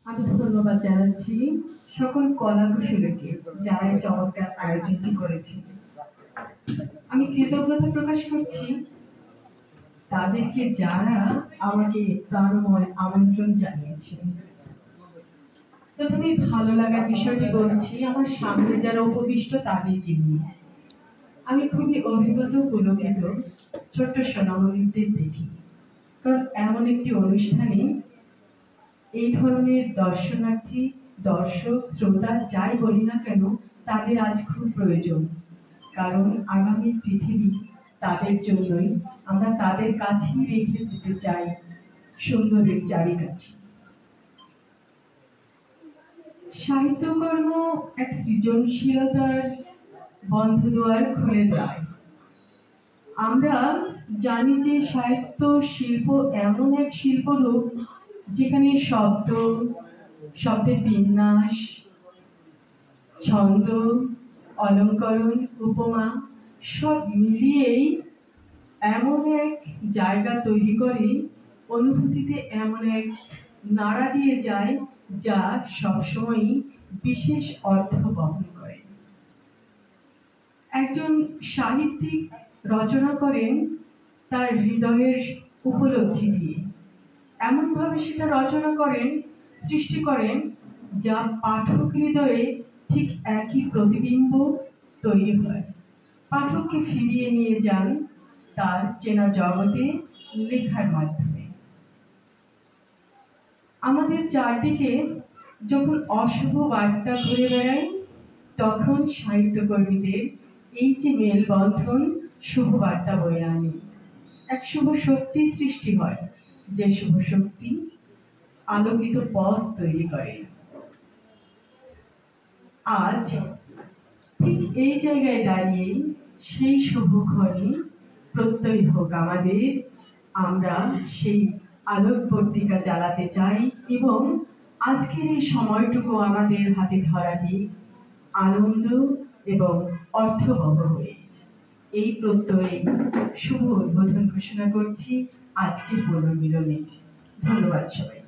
আমি ধন্যবাদ জানাচ্ছি সকল কলা কুশলীকে যারা এই চমৎকার আয়োজনটি করেছে। আমি কৃতজ্ঞতা প্রকাশ করছি তাদেরকে যারা আমাকে প্রাণময় আমন্ত্রণ জানিয়েছেন। প্রথমে ভালো লাগার বিষয়টি বলছি আমার সামনে যারা উপবিষ্ট তাদেরকে নিয়ে। আমি খুবই অভিভূত পুলকিত ছোট্ট সোনামণিদের দেখি, কারণ এমন একটি অনুষ্ঠানে এই ধরনের দর্শনার্থী, দর্শক, শ্রোতা যাই বলি না কেন তাদের আজ খুব প্রয়োজন। কারণ আগামী পৃথিবী তাদের জন্যই, আমরা তাদের কাছেই রেখে যেতে চাই সুন্দরের চারিকাছে। সাহিত্যকর্ম এক সৃজনশীলতার বন্ধ দুয়ার খুলে দেয়। আমরা জানি যে সাহিত্য শিল্প এমন এক শিল্পরূপ যেখানে শব্দ, শব্দের বিন্যাস, ছন্দ, অলঙ্করণ, উপমা সব মিলিয়েই এমন এক জায়গা তৈরি করে, অনুভূতিতে এমন এক নাড়া দিয়ে যায় যা সবসময়ই বিশেষ অর্থ বহন করে। একজন সাহিত্যিক রচনা করেন তার হৃদয়ের উপলব্ধি দিয়ে, এমনভাবে সেটা রচনা করেন, সৃষ্টি করেন যা পাঠক হৃদয়ে ঠিক একই প্রতিবিম্ব তৈরি হয়, পাঠককে ফিরিয়ে নিয়ে যান তার চেনা জগতে লেখার মাধ্যমে। আমাদের চারদিকে যখন অশুভ বার্তা ঘুরে বেড়ায়, তখন সাহিত্যকর্মীদের এই যে মেলবন্ধন শুভ বার্তা বয়ে আনে, এক শুভ শক্তি সৃষ্টি হয়, যে শুভ শক্তি আলোকিত পথ তৈরি করে। আজ ঠিক এই জায়গায় দাঁড়িয়ে সেই শুভ ক্ষণে প্রত্যয় হোক আমাদের, আমরা সেই আলোকবর্তিকা জ্বালাতে চাই এবং আজকের এই সময়টুকু আমাদের হাতে ধরা দিই আনন্দ এবং অর্থবহ হয়ে। এই প্রত্যয়ে শুভ উদ্বোধন ঘোষণা করছি আজকের পুনর্মিলনের। ধন্যবাদ সবাই।